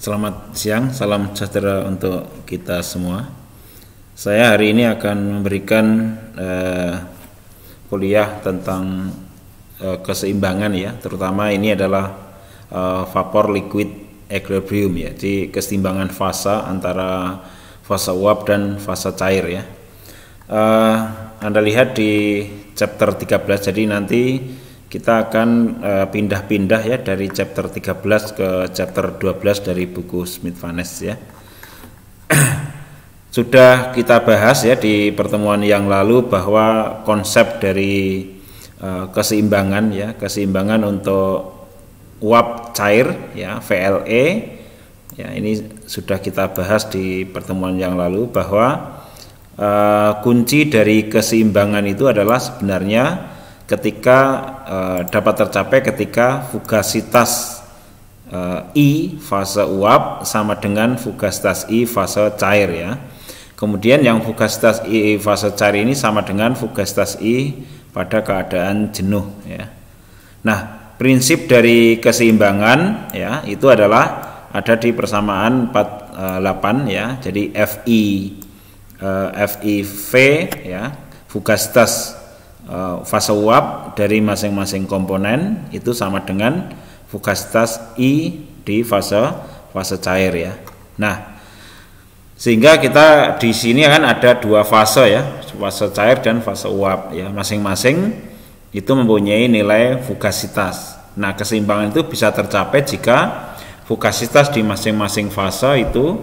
Selamat siang, salam sejahtera untuk kita semua. Saya hari ini akan memberikan kuliah tentang keseimbangan ya, terutama ini adalah vapor liquid equilibrium ya, jadi keseimbangan fase antara fase uap dan fase cair ya. Anda lihat di chapter 13, jadi nanti kita akan pindah-pindah ya dari chapter 13 ke chapter 12 dari buku Smith-Vaness ya. Sudah kita bahas ya di pertemuan yang lalu bahwa konsep dari keseimbangan ya, keseimbangan untuk uap cair ya, VLE ya, ini sudah kita bahas di pertemuan yang lalu bahwa kunci dari keseimbangan itu adalah sebenarnya ketika dapat tercapai ketika fugasitas I fase uap sama dengan fugasitas I fase cair ya. Kemudian yang fugasitas I fase cair ini sama dengan fugasitas I pada keadaan jenuh ya. Nah, prinsip dari keseimbangan ya itu adalah ada di persamaan 48 ya. Jadi FIV ya, fugasitas fase uap dari masing-masing komponen itu sama dengan fugasitas I di fase cair ya. Nah, sehingga kita di sini kan ada dua fase ya, fase cair dan fase uap ya, masing-masing itu mempunyai nilai fugasitas. Nah, keseimbangan itu bisa tercapai jika fugasitas di masing-masing fase itu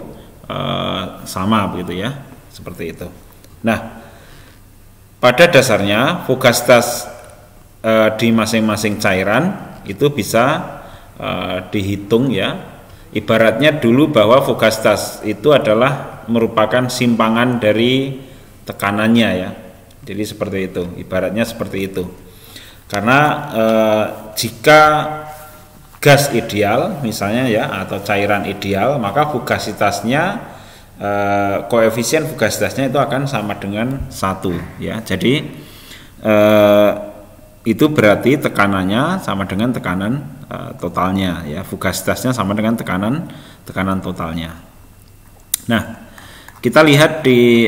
sama begitu ya, seperti itu. Nah, pada dasarnya fugasitas di masing-masing cairan itu bisa dihitung ya. Ibaratnya dulu bahwa fugasitas itu adalah merupakan simpangan dari tekanannya ya. Jadi seperti itu, ibaratnya seperti itu. Karena jika gas ideal misalnya ya, atau cairan ideal, maka fugasitasnya koefisien fugasitasnya itu akan sama dengan 1 ya. Jadi itu berarti tekanannya sama dengan tekanan totalnya ya, fugasitasnya sama dengan tekanan totalnya. Nah, kita lihat di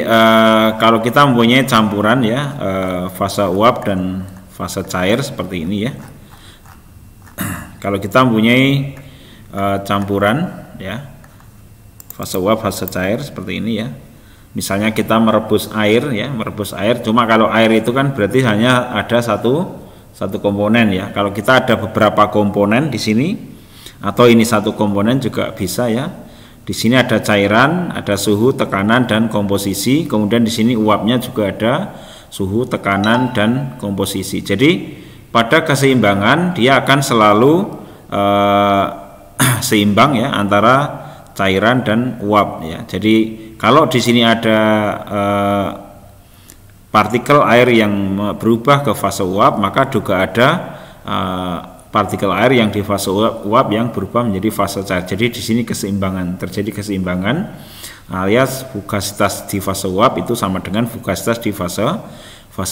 kalau kita mempunyai campuran ya, fase uap dan fase cair seperti ini ya. Kalau kita mempunyai campuran ya, fase uap, fase cair seperti ini ya. Misalnya kita merebus air ya, cuma kalau air itu kan berarti hanya ada satu komponen ya. Kalau kita ada beberapa komponen di sini atau ini satu komponen juga bisa ya. Di sini ada cairan, ada suhu, tekanan dan komposisi. Kemudian di sini uapnya juga ada suhu, tekanan dan komposisi. Jadi pada keseimbangan dia akan selalu seimbang ya antara cairan dan uap ya. Jadi kalau di sini ada partikel air yang berubah ke fase uap, maka juga ada partikel air yang di fase uap yang berubah menjadi fase cair. Jadi di sini terjadi keseimbangan alias fugasitas di fase uap itu sama dengan fugasitas di fase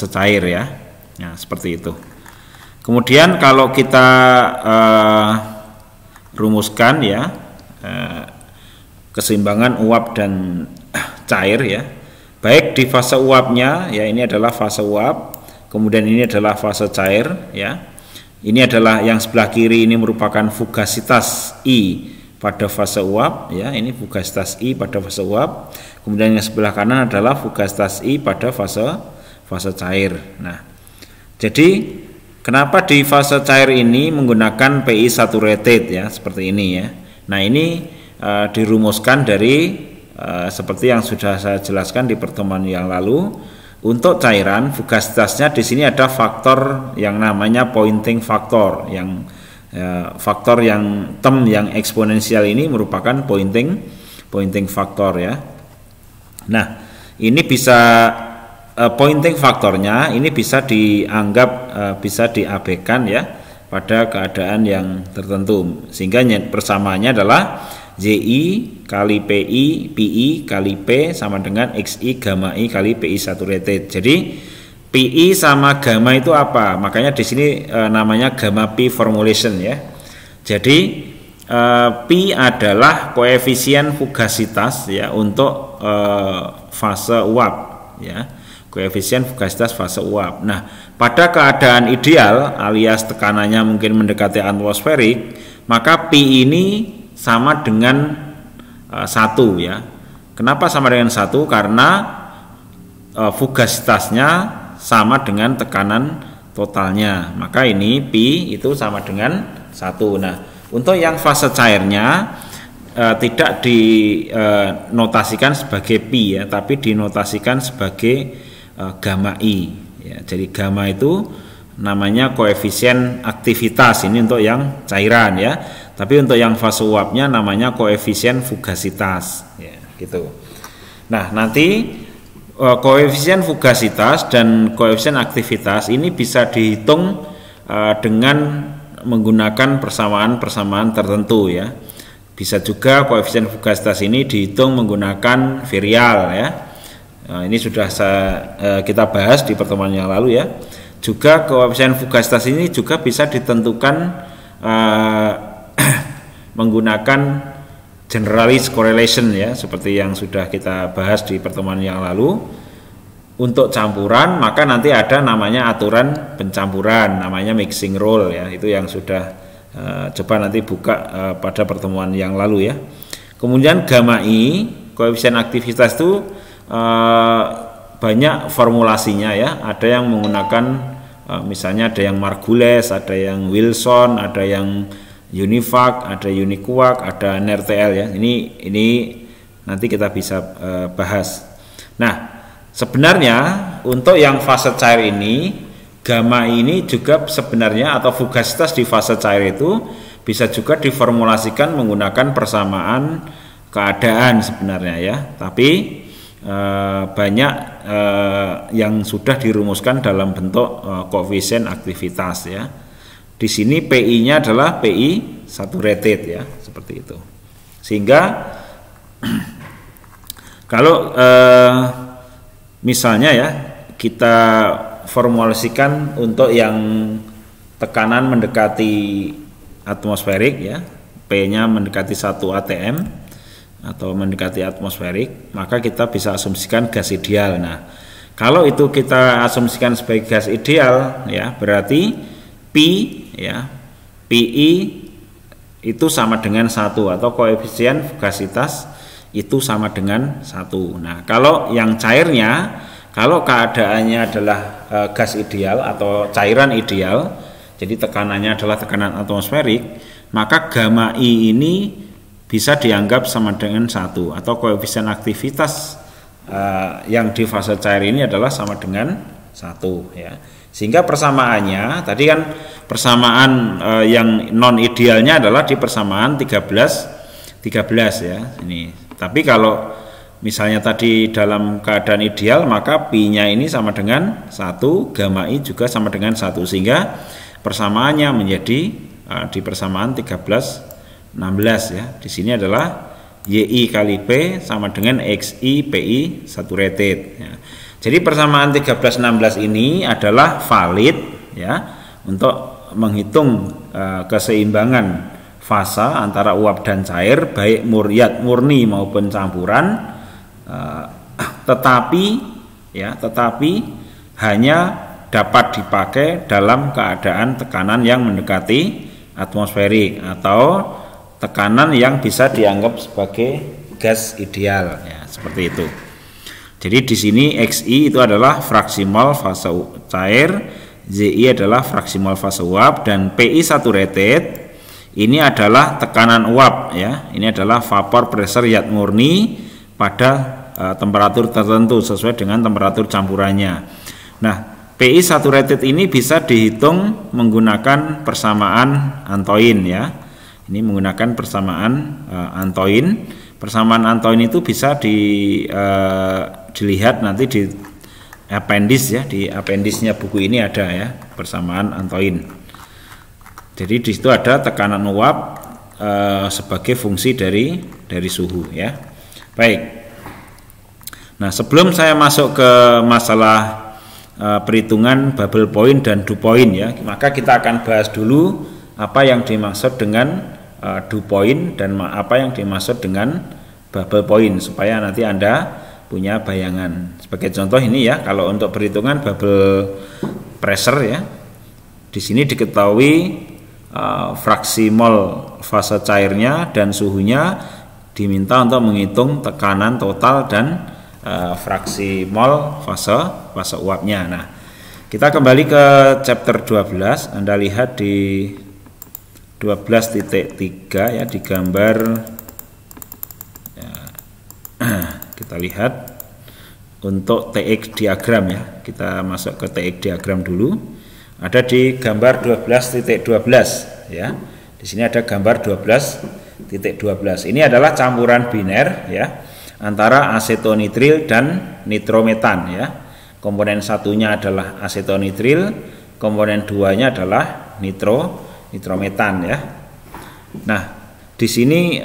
cair ya. Nah, seperti itu. Kemudian kalau kita rumuskan ya, keseimbangan uap dan cair ya, baik di fase uapnya ya, ini adalah fase uap, kemudian ini adalah fase cair ya. Ini adalah yang sebelah kiri, ini merupakan fugasitas I pada fase uap ya, ini fugasitas I pada fase uap. Kemudian yang sebelah kanan adalah fugasitas I pada fase cair. Nah, jadi kenapa di fase cair ini menggunakan PI saturated ya, seperti ini ya. Nah, ini dirumuskan dari seperti yang sudah saya jelaskan di pertemuan yang lalu. Untuk cairan fugasitasnya di sini ada faktor yang namanya pointing factor, yang faktor yang term yang eksponensial ini merupakan pointing factor ya. Nah, ini bisa pointing faktornya ini bisa dianggap bisa diabaikan ya pada keadaan yang tertentu, sehingga persamaannya adalah JI kali PI kali P sama dengan XI gamma I kali PI saturated. Jadi PI sama gamma itu apa? Makanya di sini namanya gamma P formulation ya. Jadi pi adalah koefisien fugasitas ya untuk fase uap ya, koefisien fugasitas fase uap. Nah, pada keadaan ideal alias tekanannya mungkin mendekati atmosferik, maka pi ini sama dengan 1 ya. Kenapa sama dengan 1? Karena fugasitasnya sama dengan tekanan totalnya, maka ini pi itu sama dengan 1. Nah, untuk yang fase cairnya tidak dinotasikan sebagai pi ya, tapi dinotasikan sebagai gamma i ya. Jadi gamma itu namanya koefisien aktivitas, ini untuk yang cairan ya. Tapi untuk yang fase uapnya namanya koefisien fugasitas ya, gitu. Nah, nanti koefisien fugasitas dan koefisien aktivitas ini bisa dihitung dengan menggunakan persamaan-persamaan tertentu ya. Bisa juga koefisien fugasitas ini dihitung menggunakan virial ya. Nah, ini sudah kita bahas di pertemuan yang lalu ya. Juga koefisien fugasitas ini juga bisa ditentukan menggunakan generalized correlation ya, seperti yang sudah kita bahas di pertemuan yang lalu. Untuk campuran maka nanti ada namanya aturan pencampuran, namanya mixing rule ya, itu yang sudah coba nanti buka pada pertemuan yang lalu ya. Kemudian gamma i koefisien aktivitas itu banyak formulasinya ya, ada yang menggunakan misalnya ada yang Margules, ada yang Wilson, ada yang Univac, ada Uniquark, ada NRTL ya. Ini nanti kita bisa bahas. Nah, sebenarnya untuk yang fase cair ini, gamma ini juga sebenarnya atau fugasitas di fase cair itu bisa juga diformulasikan menggunakan persamaan keadaan sebenarnya ya. Tapi banyak yang sudah dirumuskan dalam bentuk koefisien aktivitas ya. Di sini PI-nya adalah PI saturated ya, seperti itu. Sehingga kalau misalnya ya kita formulasikan untuk yang tekanan mendekati atmosferik ya, P-nya mendekati 1 atm atau mendekati atmosferik, maka kita bisa asumsikan gas ideal. Nah, kalau itu kita asumsikan sebagai gas ideal ya, berarti Pi ya, PI itu sama dengan 1 atau koefisien fugasitas itu sama dengan 1. Nah, kalau yang cairnya, kalau keadaannya adalah gas ideal atau cairan ideal, jadi tekanannya adalah tekanan atmosferik, maka gamma I ini bisa dianggap sama dengan 1 atau koefisien aktivitas yang di fase cair ini adalah sama dengan 1 ya. Sehingga persamaannya tadi kan persamaan yang non idealnya adalah di persamaan 13 ya ini. Tapi kalau misalnya tadi dalam keadaan ideal, maka pi-nya ini sama dengan 1, gamma i juga sama dengan 1, sehingga persamaannya menjadi di persamaan 13-16 ya. Di sini adalah yi kali p sama dengan xi pi saturated ya. Jadi persamaan 13-16 ini adalah valid ya untuk menghitung keseimbangan fase antara uap dan cair baik murni maupun campuran, tetapi hanya dapat dipakai dalam keadaan tekanan yang mendekati atmosferik atau tekanan yang bisa dianggap sebagai gas ideal ya, seperti itu. Jadi di sini xi itu adalah fraksi mol fase cair, zi adalah fraksi mol fase uap, dan pi saturated ini adalah tekanan uap ya. Ini adalah vapor pressure yat murni pada temperatur tertentu sesuai dengan temperatur campurannya. Nah, pi saturated ini bisa dihitung menggunakan persamaan Antoine ya. Ini menggunakan persamaan Antoine. Persamaan Antoine itu bisa dilihat nanti di appendix ya, di appendixnya buku ini ada ya persamaan Antoine. Jadi di situ ada tekanan uap sebagai fungsi dari suhu ya. Baik. Nah, sebelum saya masuk ke masalah perhitungan bubble point dan dew point ya, maka kita akan bahas dulu apa yang dimaksud dengan dew point dan apa yang dimaksud dengan bubble point supaya nanti Anda punya bayangan. Sebagai contoh ini ya, kalau untuk perhitungan bubble pressure ya, di sini diketahui fraksi mol fase cairnya dan suhunya, diminta untuk menghitung tekanan total dan fraksi mol fase uapnya. Nah, kita kembali ke chapter 12. Anda lihat di 12.3 ya, di gambar ya, kita lihat untuk TX diagram ya. Kita masuk ke TX diagram dulu. Ada di gambar 12.12 ya. Di sini ada gambar 12.12. Ini adalah campuran biner ya antara asetonitril dan nitrometan ya. Komponen satunya adalah asetonitril, komponen duanya adalah nitrometan ya. Nah, di sini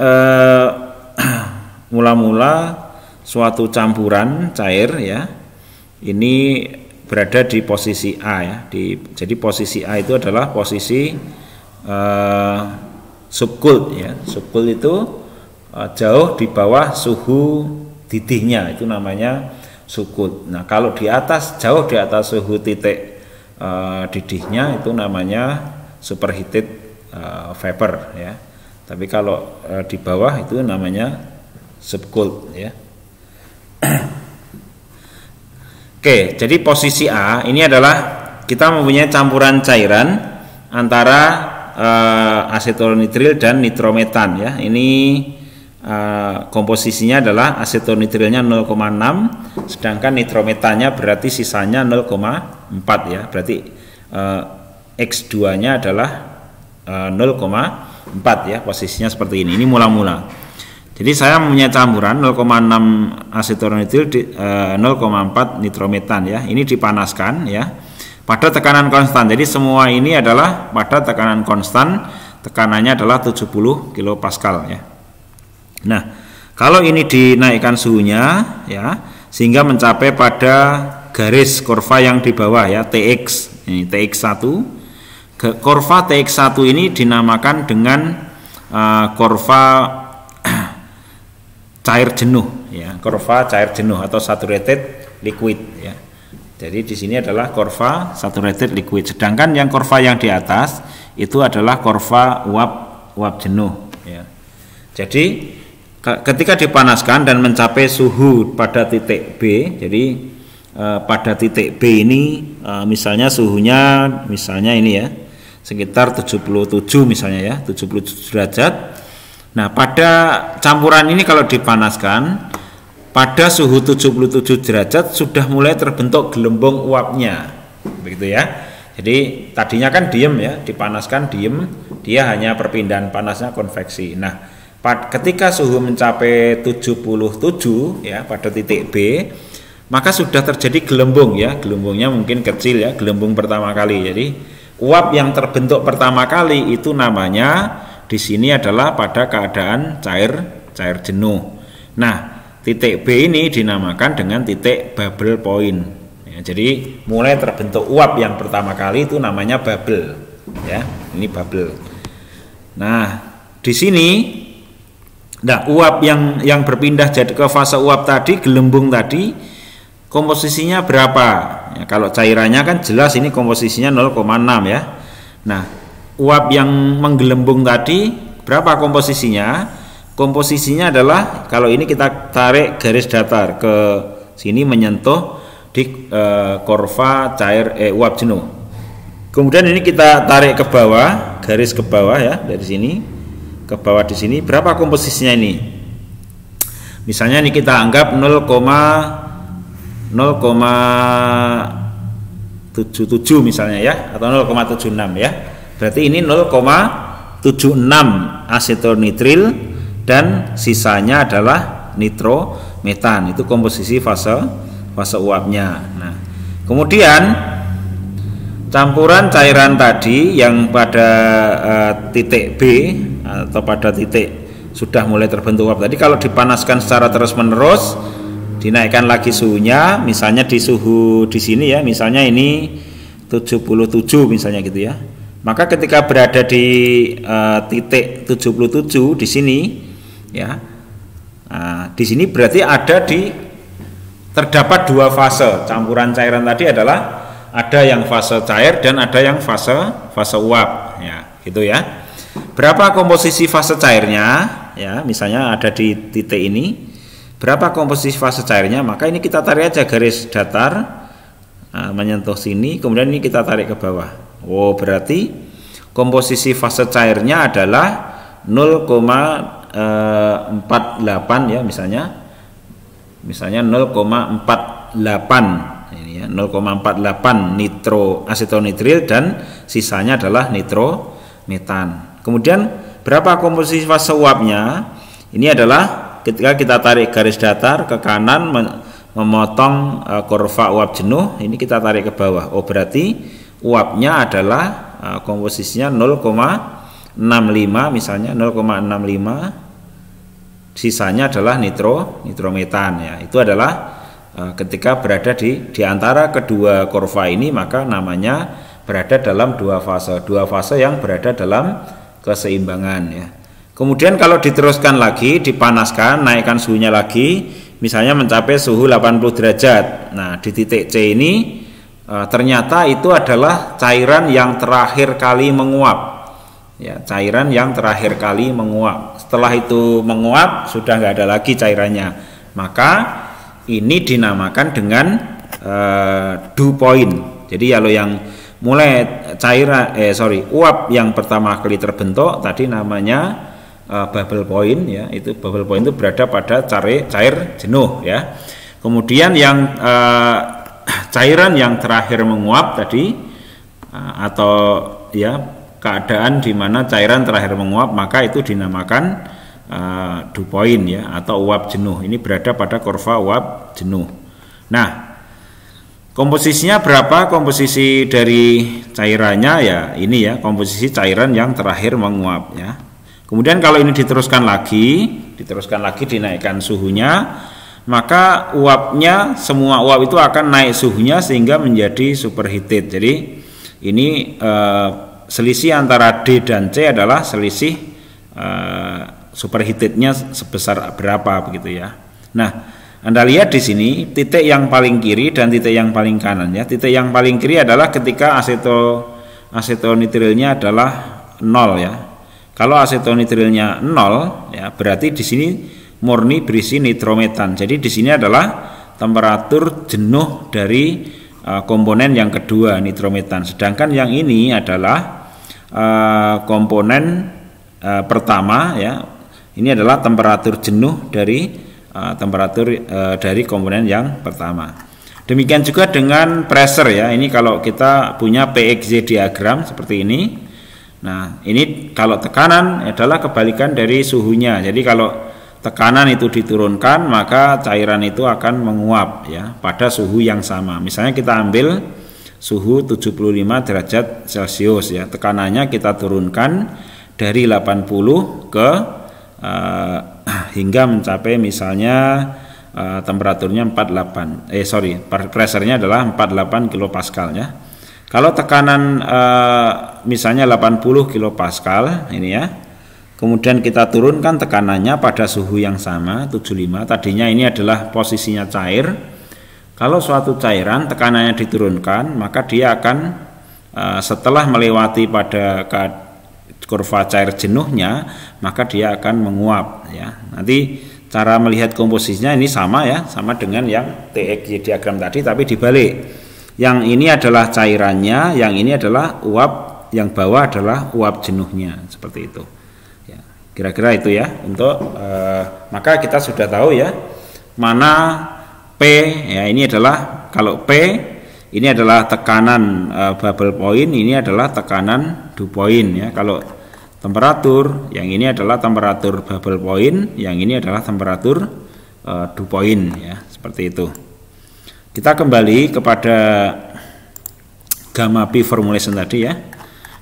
mula-mula suatu campuran cair ya. Ini berada di posisi A ya. Jadi posisi A itu adalah posisi subcooled ya. Subcooled itu jauh di bawah suhu didihnya, itu namanya subcooled. Nah, kalau di atas, jauh di atas suhu titik didihnya, itu namanya superheated vapor ya. Tapi kalau di bawah itu namanya subcooled ya. Oke, jadi posisi A ini adalah kita mempunyai campuran cairan antara asetonitril dan nitrometan ya. Ini komposisinya adalah asetonitrilnya 0,6, sedangkan nitrometannya berarti sisanya 0,4 ya. Berarti X2-nya adalah 0,4 ya. Posisinya seperti ini. Ini mula-mula. Jadi saya mempunyai campuran 0,6 asetonitril 0,4 nitrometan ya. Ini dipanaskan ya pada tekanan konstan. Jadi semua ini adalah pada tekanan konstan. Tekanannya adalah 70 kPa ya. Nah, kalau ini dinaikkan suhunya ya sehingga mencapai pada garis kurva yang di bawah ya, TX. Ini TX1. Kurva TX1 ini dinamakan dengan kurva cair jenuh ya, kurva cair jenuh atau saturated liquid ya. Jadi di sini adalah kurva saturated liquid, sedangkan yang kurva yang di atas itu adalah kurva uap jenuh ya. Jadi ketika dipanaskan dan mencapai suhu pada titik B, jadi pada titik B ini misalnya suhunya misalnya ini ya sekitar 77 misalnya ya, 77 derajat. Nah, pada campuran ini kalau dipanaskan pada suhu 77 derajat sudah mulai terbentuk gelembung uapnya, begitu ya. Jadi tadinya kan diem ya, dipanaskan diem, dia hanya perpindahan panasnya konveksi. Nah, ketika suhu mencapai 77 ya pada titik B, maka sudah terjadi gelembung ya. Gelembungnya mungkin kecil ya, gelembung pertama kali. Jadi uap yang terbentuk pertama kali itu namanya di sini adalah pada keadaan cair jenuh. Nah, titik B ini dinamakan dengan titik bubble point. Ya, jadi mulai terbentuk uap yang pertama kali itu namanya bubble. Ya, ini bubble. Nah, di sini, nah uap yang berpindah jadi ke fase uap tadi, gelembung tadi, komposisinya berapa? Ya, kalau cairannya kan jelas ini komposisinya 0,6 ya. Nah, uap yang menggelembung tadi berapa komposisinya? Komposisinya adalah kalau ini kita tarik garis datar ke sini menyentuh di kurva uap jenuh. Kemudian ini kita tarik ke bawah, garis ke bawah ya, dari sini ke bawah di sini berapa komposisinya ini? Misalnya ini kita anggap 0,77 misalnya ya, atau 0,76 ya. Berarti ini 0,76 asetonitril dan sisanya adalah nitrometan. Itu komposisi fase uapnya. Nah, kemudian campuran cairan tadi yang pada titik B atau pada titik sudah mulai terbentuk uap tadi, kalau dipanaskan secara terus-menerus, dinaikkan lagi suhunya, misalnya di suhu di sini ya, misalnya ini 77 misalnya gitu ya. Maka ketika berada di titik 77 di sini ya. Nah, di sini berarti terdapat dua fase. Campuran cairan tadi adalah ada yang fase cair dan ada yang fase uap ya, gitu ya. Berapa komposisi fase cairnya ya, misalnya ada di titik ini. Berapa komposisi fase cairnya? Maka ini kita tarik aja garis datar menyentuh sini, kemudian ini kita tarik ke bawah. Oh, berarti komposisi fase cairnya adalah 0,48 ya, misalnya 0,48 ini ya, 0,48 nitroasetonitril dan sisanya adalah nitrometan. Kemudian berapa komposisi fase uapnya? Ini adalah ketika kita tarik garis datar ke kanan memotong kurva uap jenuh, ini kita tarik ke bawah. Oh, berarti uapnya adalah komposisinya 0,65 misalnya 0,65, sisanya adalah nitrometan ya. Itu adalah ketika berada di antara kedua kurva ini, maka namanya berada dalam dua fase yang berada dalam keseimbangan ya. Kemudian kalau diteruskan lagi, dipanaskan, naikkan suhunya lagi, misalnya mencapai suhu 80 derajat. Nah, di titik C ini ternyata itu adalah cairan yang terakhir kali menguap. Ya, cairan yang terakhir kali menguap. Setelah itu menguap sudah nggak ada lagi cairannya. Maka ini dinamakan dengan dew point. Jadi kalau yang mulai uap yang pertama kali terbentuk tadi namanya bubble point ya. Itu bubble point itu berada pada cair jenuh ya. Kemudian yang cairan yang terakhir menguap tadi atau ya keadaan di mana cairan terakhir menguap, maka itu dinamakan dew point ya, atau uap jenuh. Ini berada pada kurva uap jenuh. Nah, komposisinya berapa? Komposisi dari cairannya ya ini ya, komposisi cairan yang terakhir menguap ya. Kemudian kalau ini diteruskan lagi dinaikkan suhunya, maka uapnya, semua uap itu akan naik suhunya sehingga menjadi superheated. Jadi ini selisih antara D dan C adalah selisih superheatednya sebesar berapa begitu ya. Nah, Anda lihat di sini titik yang paling kiri dan titik yang paling kanan ya. Titik yang paling kiri adalah ketika asetonitrilnya adalah 0 ya. Kalau asetonitrilnya 0 ya, berarti di sini murni berisi nitrometan. Jadi di sini adalah temperatur jenuh dari komponen yang kedua, nitrometan. Sedangkan yang ini adalah komponen pertama ya. Ini adalah temperatur jenuh dari dari komponen yang pertama. Demikian juga dengan pressure ya. Ini kalau kita punya PXY diagram seperti ini. Nah, ini kalau tekanan adalah kebalikan dari suhunya. Jadi kalau tekanan itu diturunkan, maka cairan itu akan menguap ya pada suhu yang sama. Misalnya kita ambil suhu 75 derajat Celcius ya. Tekanannya kita turunkan dari 80 ke hingga mencapai misalnya temperaturnya pressernya adalah 48 kilopascal ya. Kalau tekanan misalnya 80 kilopascal ini ya, kemudian kita turunkan tekanannya pada suhu yang sama 75. Tadinya ini adalah posisinya cair. Kalau suatu cairan tekanannya diturunkan, maka dia akan setelah melewati pada kurva cair jenuhnya, maka dia akan menguap ya. Nanti cara melihat komposisinya ini sama ya, sama dengan yang TXY diagram tadi, tapi dibalik. Yang ini adalah cairannya, yang ini adalah uap, yang bawah adalah uap jenuhnya, seperti itu. Ya, kira-kira itu ya. Untuk maka kita sudah tahu ya mana P ya. Ini adalah kalau P ini adalah tekanan bubble point, ini adalah tekanan dew point ya. Kalau temperatur, yang ini adalah temperatur bubble point, yang ini adalah temperatur dew point ya, seperti itu. Kita kembali kepada gamma P formulation tadi ya.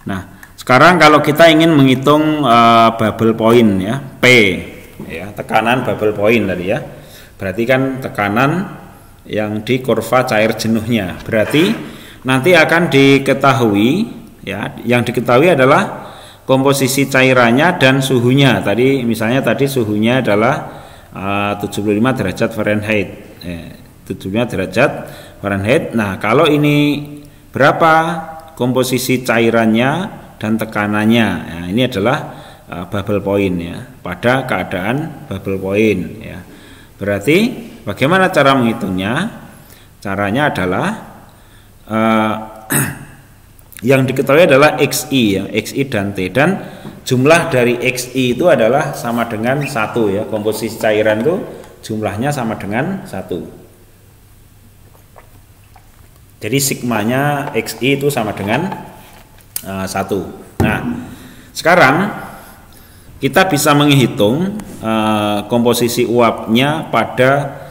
Nah, sekarang kalau kita ingin menghitung bubble point ya, P ya, tekanan bubble point tadi ya. Berarti kan tekanan yang di kurva cair jenuhnya. Berarti nanti akan diketahui ya. Yang diketahui adalah komposisi cairannya dan suhunya. Tadi misalnya suhunya adalah 75 derajat Fahrenheit. 75 derajat Fahrenheit. Nah, kalau ini berapa komposisi cairannya dan tekanannya? Nah, ini adalah bubble point ya. Pada keadaan bubble point ya. Berarti bagaimana cara menghitungnya? Caranya adalah yang diketahui adalah XI ya, XI dan T, dan jumlah dari XI itu adalah sama dengan 1 ya. Komposisi cairan itu jumlahnya sama dengan 1. Jadi sigmanya XI itu sama dengan 1. Nah, sekarang kita bisa menghitung komposisi uapnya pada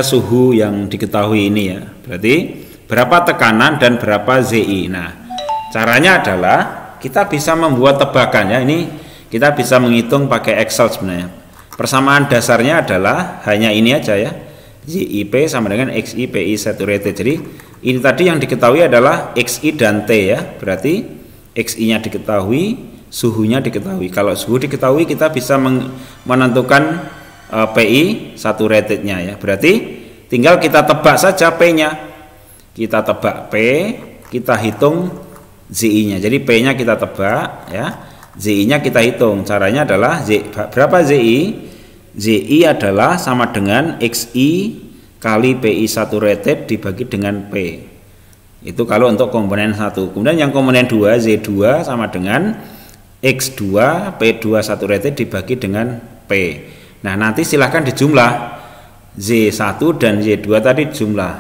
suhu yang diketahui ini ya. Berarti berapa tekanan dan berapa ZI. Nah, caranya adalah kita bisa membuat tebakan ya. Ini kita bisa menghitung pakai Excel sebenarnya. Persamaan dasarnya adalah hanya ini aja ya. ZIP sama dengan XI PI saturated. Jadi ini tadi yang diketahui adalah XI dan T ya. Berarti XI-nya diketahui, suhunya diketahui. Kalau suhu diketahui, kita bisa menentukan PI saturatednya ya. Berarti tinggal kita tebak saja P-nya. Kita tebak P, kita hitung ZI-nya. Jadi P-nya kita tebak ya. ZI-nya kita hitung. Caranya adalah berapa ZI? ZI adalah sama dengan XI kali PI saturated dibagi dengan P. Itu kalau untuk komponen 1. Kemudian yang komponen 2, Z2 sama dengan X2 P2 saturated dibagi dengan P. Nah, nanti silahkan dijumlah. Z1 dan Z2 tadi jumlah.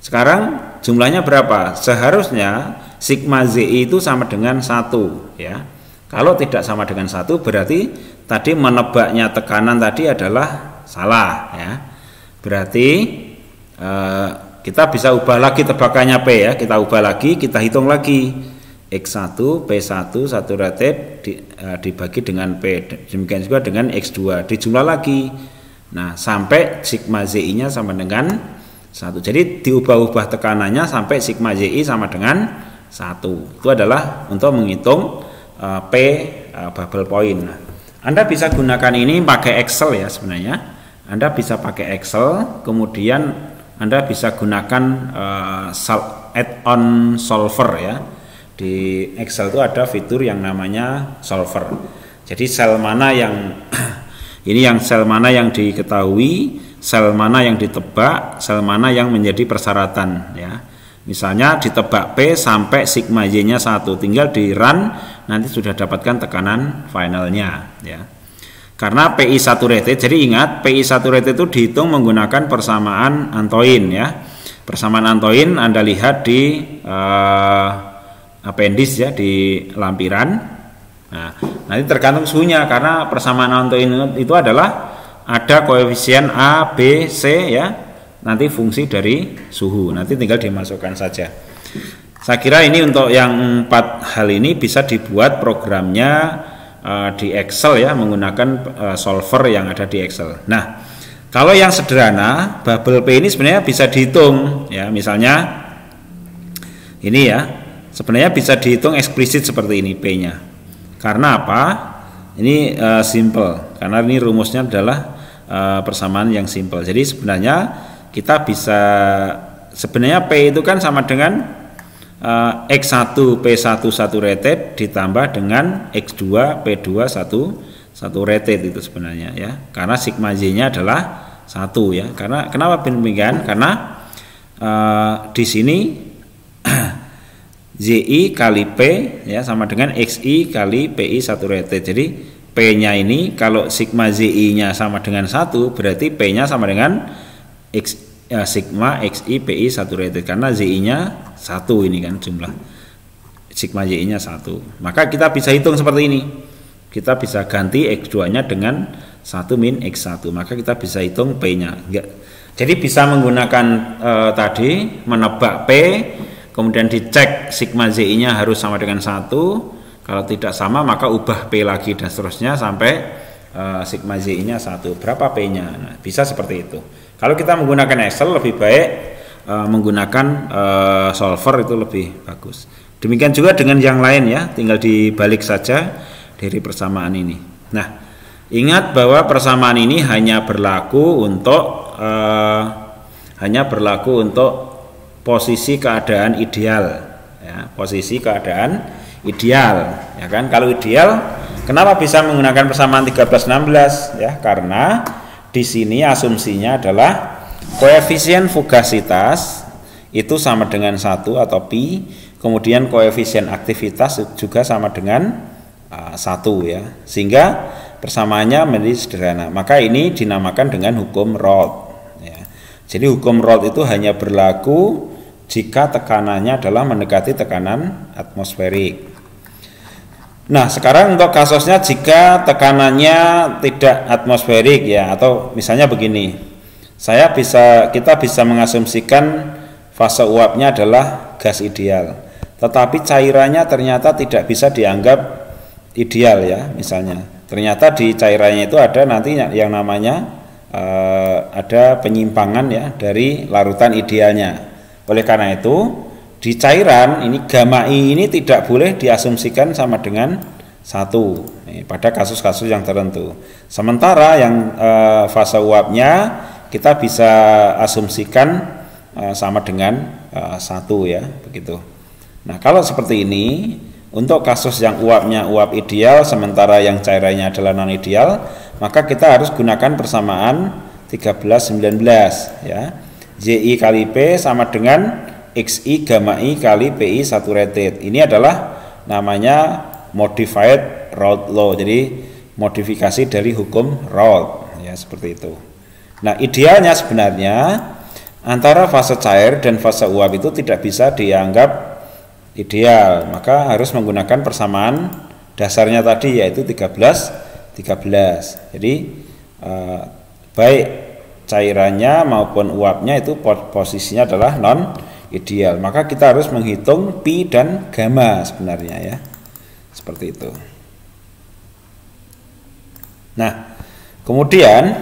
Sekarang jumlahnya berapa? Seharusnya sigma ZI itu sama dengan 1 ya. Kalau tidak sama dengan 1 berarti tadi menebaknya tekanan tadi adalah salah ya. Berarti kita bisa ubah lagi tebakannya P ya. Kita ubah lagi, kita hitung lagi X1 P1 saturated dibagi dengan P. Demikian juga dengan X2 dijumlah lagi. Nah, sampai sigma ZI-nya sama dengan 1. Jadi diubah-ubah tekanannya sampai sigma ZI sama dengan 1. Itu adalah untuk menghitung P bubble point. Nah, Anda bisa gunakan ini pakai Excel ya sebenarnya. Anda bisa pakai Excel, kemudian Anda bisa gunakan add-on solver ya. Di Excel itu ada fitur yang namanya solver. Jadi sel mana yang ini yang sel mana yang diketahui, sel mana yang ditebak, sel mana yang menjadi persyaratan ya. Misalnya ditebak P sampai sigma Y-nya 1, tinggal di run nanti sudah dapatkan tekanan finalnya ya. Karena PI saturated, jadi ingat PI saturated itu dihitung menggunakan persamaan Antoine ya. Persamaan Antoine Anda lihat di appendix ya, di lampiran. Nah, nanti tergantung suhunya karena persamaan Antoine itu adalah ada koefisien A, B, C ya. Nanti fungsi dari suhu. Nanti tinggal dimasukkan saja. Saya kira ini untuk yang 4 hal ini bisa dibuat programnya di Excel ya, menggunakan solver yang ada di Excel. Nah, kalau yang sederhana, bubble P ini sebenarnya bisa dihitung ya. Misalnya ini ya, sebenarnya bisa dihitung eksplisit seperti ini P-nya. Karena apa? Ini simple. Karena ini rumusnya adalah persamaan yang simple. Jadi sebenarnya kita bisa, sebenarnya P itu kan sama dengan X1 P1 saturated ditambah dengan X2 P2 saturated itu sebenarnya ya. Karena sigma Y-nya adalah 1 ya. Karena kenapa demikian? Karena di sini ZI kali P ya sama dengan XI kali PI saturated. Jadi P-nya ini kalau sigma ZI-nya sama dengan 1 berarti P-nya sama dengan sigma XI PI saturated karena ZI-nya 1 ini kan jumlah sigma Y-nya 1. Maka kita bisa hitung seperti ini. Kita bisa ganti X2-nya dengan 1 min X1. Maka kita bisa hitung P-nya. Jadi bisa menggunakan tadi menebak P, kemudian dicek sigma ZI-nya harus sama dengan 1. Kalau tidak sama maka ubah P lagi dan seterusnya sampai sigma ZI-nya 1. Berapa P-nya? Nah, bisa seperti itu. Kalau kita menggunakan Excel lebih baik menggunakan solver itu lebih bagus. Demikian juga dengan yang lain ya, tinggal dibalik saja dari persamaan ini. Nah, ingat bahwa persamaan ini hanya berlaku untuk posisi keadaan ideal ya, posisi keadaan ideal ya kan. Kalau ideal, kenapa bisa menggunakan persamaan 13-16 ya? Karena di sini asumsinya adalah koefisien fugasitas itu sama dengan 1 atau pi, kemudian koefisien aktivitas juga sama dengan 1 ya, sehingga persamaannya menjadi sederhana. Maka ini dinamakan dengan hukum Raoult ya. Jadi hukum Raoult itu hanya berlaku jika tekanannya adalah mendekati tekanan atmosferik. Nah, sekarang untuk kasusnya jika tekanannya tidak atmosferik ya, atau misalnya begini, kita bisa mengasumsikan fase uapnya adalah gas ideal, tetapi cairannya ternyata tidak bisa dianggap ideal ya. Misalnya ternyata di cairannya itu ada nanti yang namanya ada penyimpangan ya dari larutan idealnya. Oleh karena itu di cairan ini gamma I ini tidak boleh diasumsikan sama dengan 1 pada kasus-kasus yang tertentu. Sementara yang fase uapnya kita bisa asumsikan sama dengan 1 ya, begitu. Nah, kalau seperti ini untuk kasus yang uapnya uap ideal sementara yang cairannya adalah non ideal, maka kita harus gunakan persamaan 13-19 ya. JI kali P sama dengan XI gamma I kali PI saturated. Ini adalah namanya modified Raoult law. Jadi modifikasi dari hukum Raoult ya, seperti itu. Nah, idealnya sebenarnya antara fase cair dan fase uap itu tidak bisa dianggap ideal, maka harus menggunakan persamaan dasarnya tadi yaitu 13-13. Jadi baik cairannya maupun uapnya itu posisinya adalah non ideal, maka kita harus menghitung pi dan gamma sebenarnya ya, seperti itu. Nah, kemudian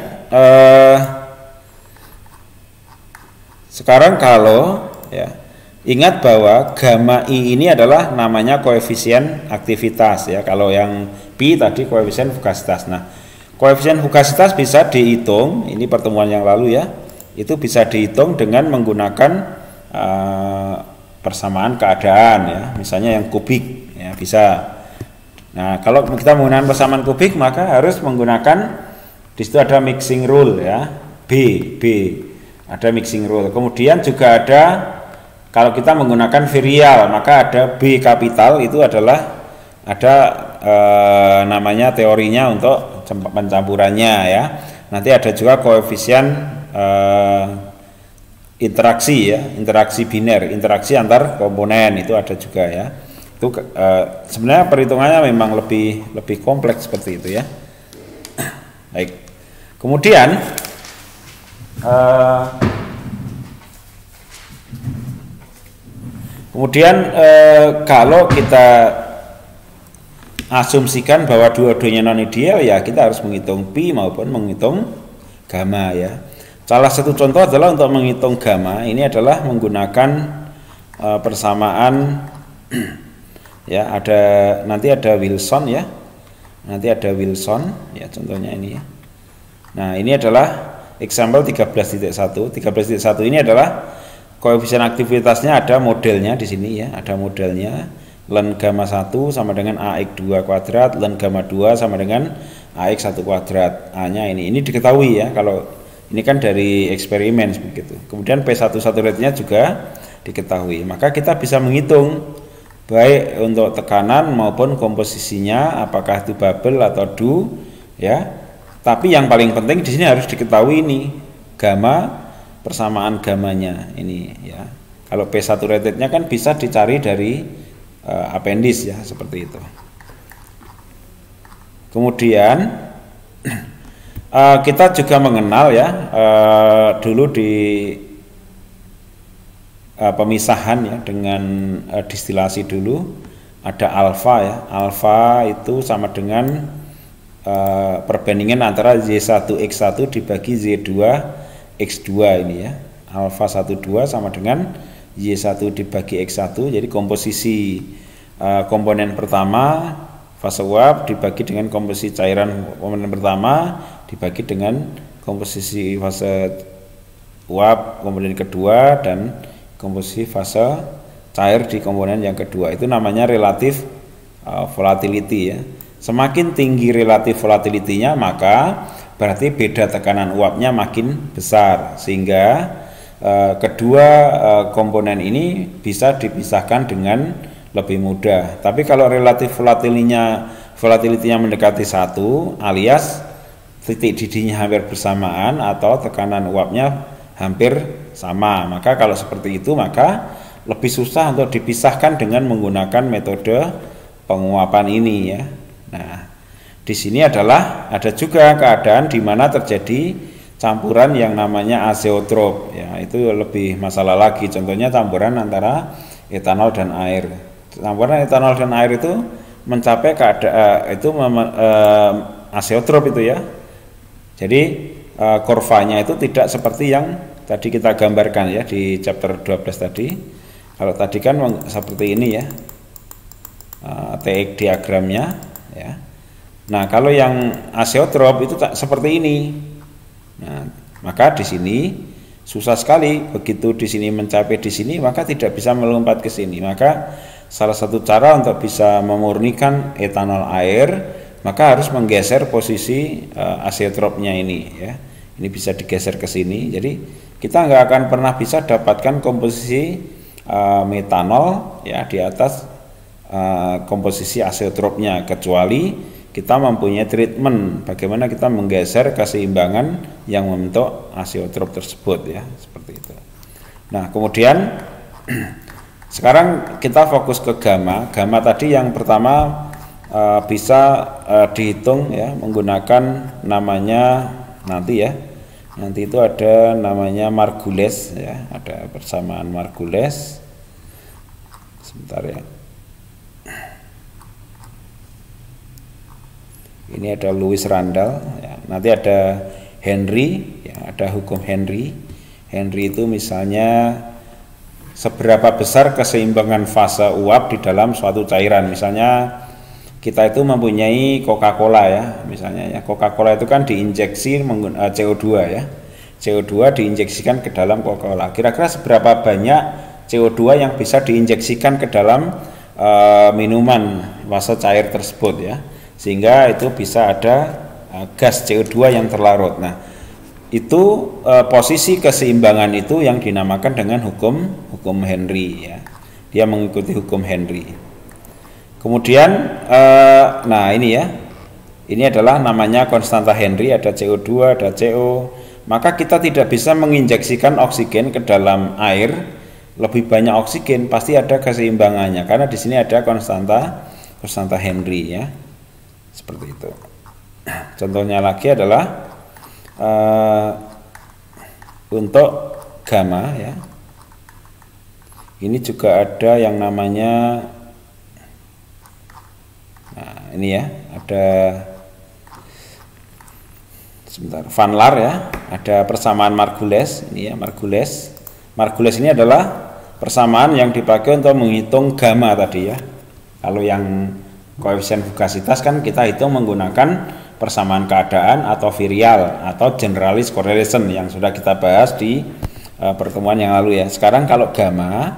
sekarang kalau ya, ingat bahwa gamma I ini adalah namanya koefisien aktivitas ya. Kalau yang pi tadi koefisien fugasitas. Nah, koefisien fugasitas bisa dihitung, ini pertemuan yang lalu ya, itu bisa dihitung dengan menggunakan persamaan keadaan ya, misalnya yang kubik ya, bisa. Nah, kalau kita menggunakan persamaan kubik maka harus menggunakan, di situ ada mixing rule ya, B ada mixing rule. Kemudian juga ada, kalau kita menggunakan virial maka ada B kapital, itu adalah ada namanya teorinya untuk pencampurannya ya. Nanti ada juga koefisien interaksi ya, interaksi biner, interaksi antar komponen itu ada juga ya. Itu sebenarnya perhitungannya memang lebih kompleks seperti itu ya. Baik. Kemudian kalau kita asumsikan bahwa dua-duanya non ideal ya, kita harus menghitung pi maupun menghitung gamma ya. Salah satu contoh adalah untuk menghitung gamma ini adalah menggunakan persamaan ya, nanti ada Wilson ya. Nanti ada Wilson ya, contohnya ini ya. Nah, ini adalah example 13.1. 13.1 ini adalah koefisien aktivitasnya, ada modelnya di sini ya, ada modelnya. Ln gamma 1 sama dengan AX2 kuadrat, ln gamma 2 sama dengan AX1 kuadrat. A-nya ini diketahui ya, kalau ini kan dari eksperimen begitu. Kemudian P1 saturatednya juga diketahui. Maka kita bisa menghitung baik untuk tekanan maupun komposisinya, apakah itu bubble atau DU ya. Tapi yang paling penting di sini harus diketahui ini gamma, persamaan gammanya ini ya. Kalau P saturatednya kan bisa dicari dari appendix ya, seperti itu. Kemudian kita juga mengenal ya, dulu di pemisahan ya dengan distilasi dulu ada alfa ya. Alfa itu sama dengan perbandingan antara Z1X1 dibagi Z2X2 ini ya. alfa 12 sama dengan Y1 dibagi X1. Jadi komposisi komponen pertama fase uap dibagi dengan komposisi cairan komponen pertama dibagi dengan komposisi fase uap komponen kedua dan komposisi fase cair di komponen yang kedua. Itu namanya relatif volatility ya. Semakin tinggi relatif volatility-nya maka berarti beda tekanan uapnya makin besar, sehingga kedua komponen ini bisa dipisahkan dengan lebih mudah. Tapi kalau relatif volatility-nya mendekati 1 alias titik didihnya hampir bersamaan atau tekanan uapnya hampir sama, maka kalau seperti itu maka lebih susah untuk dipisahkan dengan menggunakan metode penguapan ini ya. Nah, di sini ada juga keadaan di mana terjadi campuran yang namanya azeotrop ya, itu lebih masalah lagi. Contohnya campuran antara etanol dan air. Campuran etanol dan air itu mencapai keadaan itu azeotrop itu ya. Jadi kurvanya itu tidak seperti yang tadi kita gambarkan ya di chapter 12 tadi. Kalau tadi kan seperti ini ya, TX diagramnya ya. Nah, kalau yang azeotrop itu tak seperti ini. Nah, maka di sini susah sekali, begitu di sini mencapai di sini maka tidak bisa melompat ke sini. Maka salah satu cara untuk bisa memurnikan etanol air maka harus menggeser posisi azeotropnya ini ya. Ini bisa digeser ke sini. Jadi kita nggak akan pernah bisa dapatkan komposisi metanol ya di atas komposisi azeotropnya, kecuali kita mempunyai treatment bagaimana kita menggeser keseimbangan yang membentuk azeotrop tersebut ya, seperti itu. Nah, kemudian sekarang kita fokus ke gamma. Gamma tadi yang pertama bisa dihitung ya menggunakan namanya nanti ya. Nanti itu ada namanya Margules ya, ada persamaan Margules. Sebentar ya. Ini ada Louis Randall ya. Nanti ada Henry ya, ada hukum Henry. Henry itu misalnya seberapa besar keseimbangan fase uap di dalam suatu cairan. Misalnya kita itu mempunyai Coca-Cola ya, misalnya ya. Coca-Cola itu kan diinjeksi menggunakan CO2 ya. CO2 diinjeksikan ke dalam Coca-Cola. Kira-kira seberapa banyak CO2 yang bisa diinjeksikan ke dalam minuman fase cair tersebut ya, sehingga itu bisa ada gas CO2 yang terlarut. Nah, itu posisi keseimbangan itu yang dinamakan dengan hukum Henry ya. Dia mengikuti hukum Henry. Kemudian nah ini ya, ini adalah namanya konstanta Henry, ada CO2, ada CO. Maka kita tidak bisa menginjeksikan oksigen ke dalam air. Lebih banyak oksigen pasti ada keseimbangannya karena di sini ada konstanta Henry ya, seperti itu. Contohnya lagi adalah untuk gamma ya. Ini juga ada yang namanya, nah ini ya, ada sebentar, Van Laar ya, ada persamaan Margules ini ya, Margules. Margules ini adalah persamaan yang dipakai untuk menghitung gamma tadi ya. Kalau yang koefisien fugasitas kan kita hitung menggunakan persamaan keadaan atau virial atau generalized correlation yang sudah kita bahas di pertemuan yang lalu ya. Sekarang kalau gamma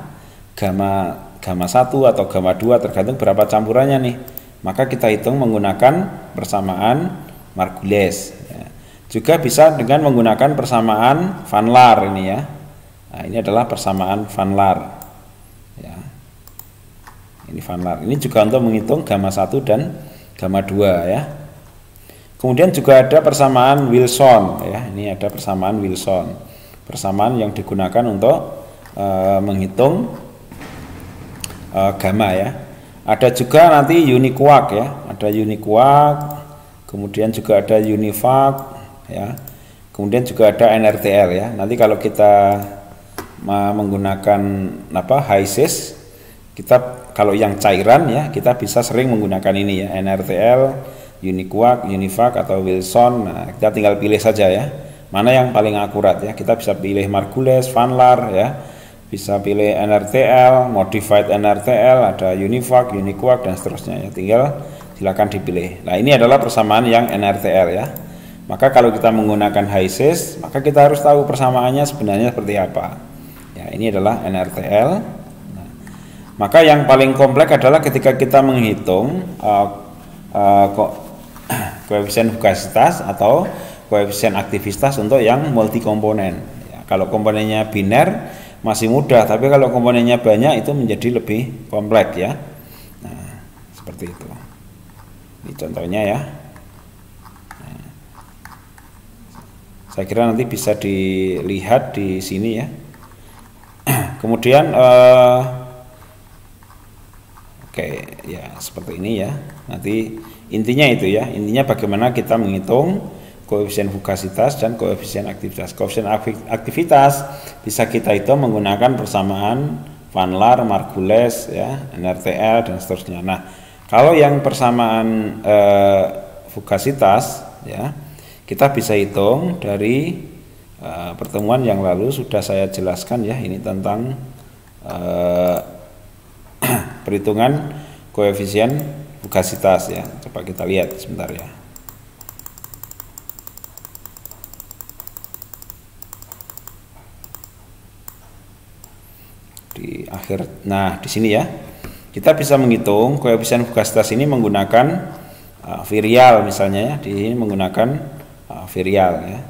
1 atau gamma 2 tergantung berapa campurannya nih, maka kita hitung menggunakan persamaan Margules ya. Juga bisa dengan menggunakan persamaan Van Laar ini ya. Nah, ini adalah persamaan Van Laar ya. Ini Van Laar. Ini juga untuk menghitung gamma 1 dan gamma 2 ya. Kemudian juga ada persamaan Wilson ya. Ini ada persamaan Wilson. Persamaan yang digunakan untuk menghitung gamma ya. Ada juga nanti uniquark ya. Ada uniquark, kemudian juga ada univac ya. Kemudian juga ada NRTL ya. Nanti kalau kita menggunakan HISIS, kita kalau yang cairan ya kita bisa sering menggunakan ini ya, NRTL, uniquark, univac atau Wilson. Nah, kita tinggal pilih saja ya mana yang paling akurat ya. Kita bisa pilih Margules, Vanlar ya, bisa pilih NRTL, Modified NRTL, ada Univac, Uniquark dan seterusnya ya. Tinggal silakan dipilih. Nah, ini adalah persamaan yang NRTL ya. Maka kalau kita menggunakan HISIS, maka kita harus tahu persamaannya sebenarnya seperti apa. Ya, ini adalah NRTL. Nah, maka yang paling kompleks adalah ketika kita menghitung koefisien fugasitas atau koefisien aktivitas untuk yang multi komponen. Ya, kalau komponennya biner masih mudah, tapi kalau komponennya banyak itu menjadi lebih kompleks ya. Nah, seperti itu. Ini contohnya ya. Nah, saya kira nanti bisa dilihat di sini ya. Kemudian oke ya, seperti ini ya. Nanti intinya itu ya, intinya bagaimana kita menghitung koefisien fugasitas dan koefisien aktivitas. Koefisien aktivitas bisa kita hitung menggunakan persamaan Vanlar, Margules ya, NRTL dan seterusnya. Nah, kalau yang persamaan fugasitas ya, kita bisa hitung dari pertemuan yang lalu sudah saya jelaskan ya, ini tentang perhitungan koefisien fugasitas ya. Coba kita lihat sebentar ya. Di akhir, nah di sini ya kita bisa menghitung koefisien fugasitas ini menggunakan virial misalnya ya, di sini menggunakan virial ya,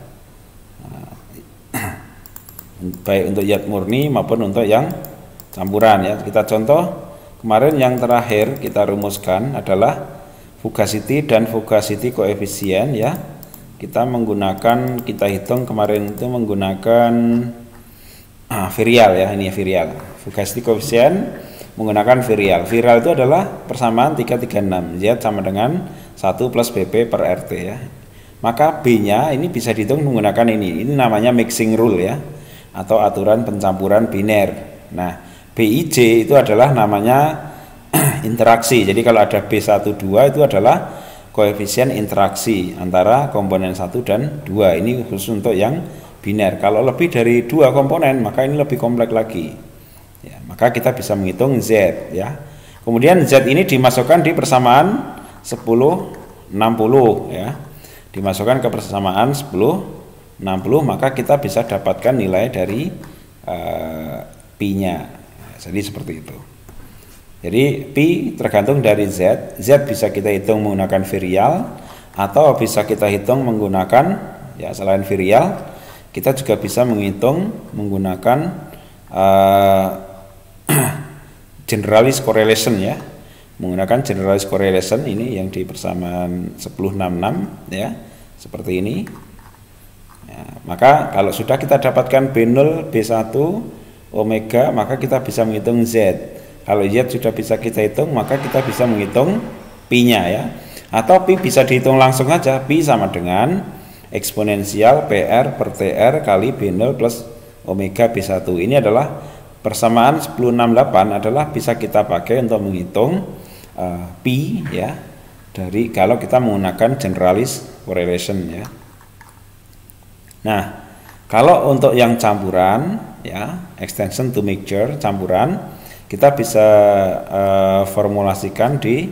baik untuk zat murni maupun untuk yang campuran ya. Kita contoh kemarin yang terakhir kita rumuskan adalah fugacity dan fugacity koefisien ya. Kita hitung kemarin itu menggunakan virial ya, ini virial. Fugacity koefisien menggunakan virial. Virial itu adalah persamaan 336, Z sama dengan 1 plus BP per RT ya. Maka B-nya ini bisa dihitung menggunakan ini. Ini namanya mixing rule ya, atau aturan pencampuran biner. Nah, BIJ itu adalah namanya interaksi. Jadi kalau ada B12 itu adalah koefisien interaksi antara komponen 1 dan 2. Ini khusus untuk yang biner. Kalau lebih dari 2 komponen maka ini lebih kompleks lagi ya, maka kita bisa menghitung Z ya. Kemudian Z ini dimasukkan di persamaan 1060 ya, dimasukkan ke persamaan 1060, maka kita bisa dapatkan nilai dari pi-nya. Jadi seperti itu. Jadi pi tergantung dari Z. Z bisa kita hitung menggunakan virial atau bisa kita hitung menggunakan ya, selain virial kita juga bisa menghitung menggunakan generalis correlation ya, menggunakan generalis correlation ini yang di persamaan 1066 ya, seperti ini ya. Maka kalau sudah kita dapatkan B0, B1, omega, maka kita bisa menghitung Z. Kalau Z sudah bisa kita hitung, maka kita bisa menghitung pi-nya ya, atau pi bisa dihitung langsung aja. Pi sama dengan eksponensial PR per TR kali B0 plus omega B1. Ini adalah persamaan 1068 adalah bisa kita pakai untuk menghitung pi ya, dari kalau kita menggunakan generalis correlation ya. Nah, kalau untuk yang campuran ya, extension to mixture campuran, kita bisa formulasikan di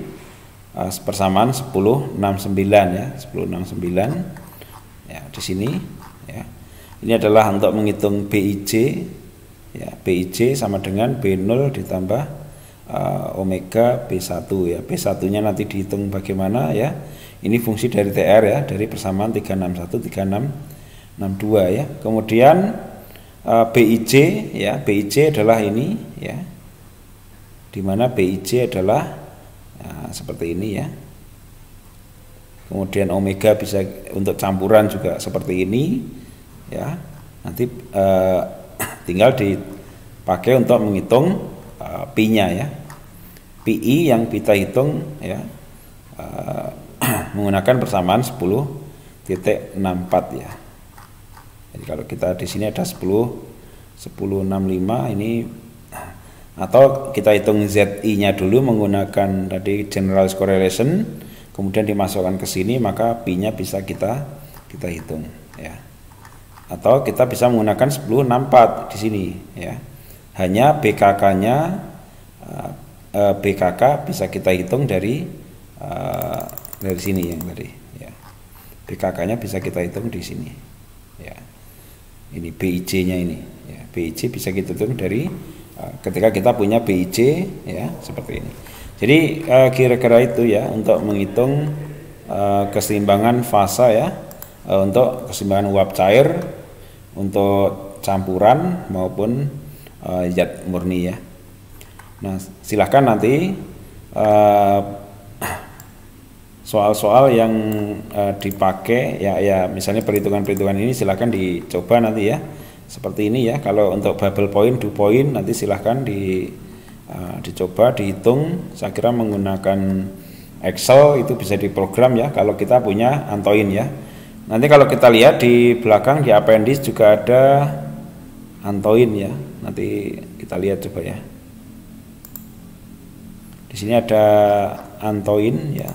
persamaan 1069 ya, 1069 ya, di sini ya. Ini adalah untuk menghitung BIJ ya, BIJ sama dengan B0 ditambah omega B1 ya. B1 nya nanti dihitung bagaimana ya, ini fungsi dari TR ya, dari persamaan 361 3662 ya. Kemudian BIJ ya, BIJ adalah ini ya, dimana BIJ adalah seperti ini ya. Kemudian omega bisa untuk campuran juga seperti ini ya. Nanti tinggal dipakai untuk menghitung pi-nya ya. PI yang kita hitung ya menggunakan persamaan 10.64 ya. Jadi kalau kita di sini ada 1065 ini, atau kita hitung ZI-nya dulu menggunakan tadi generalis correlation, kemudian dimasukkan ke sini, maka pi-nya bisa kita hitung ya. atau kita bisa menggunakan 1064 di sini ya. Hanya BKK-nya BKK bisa kita hitung dari sini yang tadi ya. BKK-nya bisa kita hitung di sini ya. Ini BIJ-nya ini ya. BIJ bisa kita hitung dari ketika kita punya BIJ ya, seperti ini. Jadi kira-kira itu ya untuk menghitung keseimbangan fasa ya, untuk keseimbangan uap cair, untuk campuran maupun zat murni ya. Nah, silahkan nanti soal-soal yang dipakai ya misalnya perhitungan-perhitungan ini silahkan dicoba nanti ya, seperti ini ya. Kalau untuk bubble point, dew point nanti silahkan dicoba dihitung. Saya kira menggunakan Excel itu bisa diprogram ya kalau kita punya Antoin ya. Nanti kalau kita lihat di belakang di appendix juga ada Antoin ya. Nanti kita lihat coba ya. Di sini ada Antoin ya.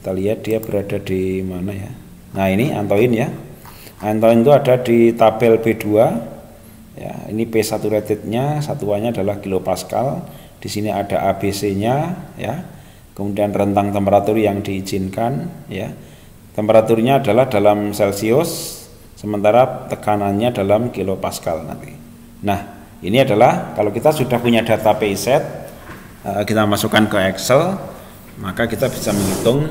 Kita lihat dia berada di mana ya. Nah, ini Antoin ya. Antoin itu ada di tabel B2 ya. Ini P saturated-nya satuannya adalah kilopascal. Di sini ada ABC-nya ya. Kemudian rentang temperatur yang diizinkan ya. Temperaturnya adalah dalam Celcius, sementara tekanannya dalam kilopascal nanti. Nah, ini adalah kalau kita sudah punya data PIZ, kita masukkan ke Excel, maka kita bisa menghitung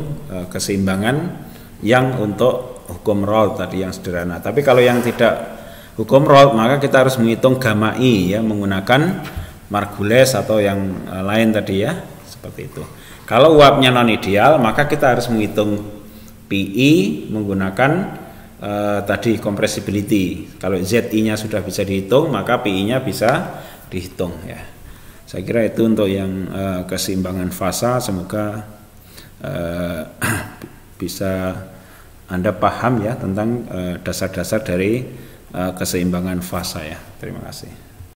keseimbangan yang untuk hukum Raoult tadi yang sederhana. Tapi kalau yang tidak hukum Raoult, maka kita harus menghitung gamma I ya, menggunakan Margules atau yang lain tadi ya, seperti itu. Kalau uapnya non ideal, maka kita harus menghitung PI menggunakan tadi compressibility. Kalau ZI-nya sudah bisa dihitung, maka PI-nya bisa dihitung ya. Saya kira itu untuk yang keseimbangan fasa. Semoga bisa Anda paham ya tentang dasar-dasar dari keseimbangan fasa ya. Terima kasih.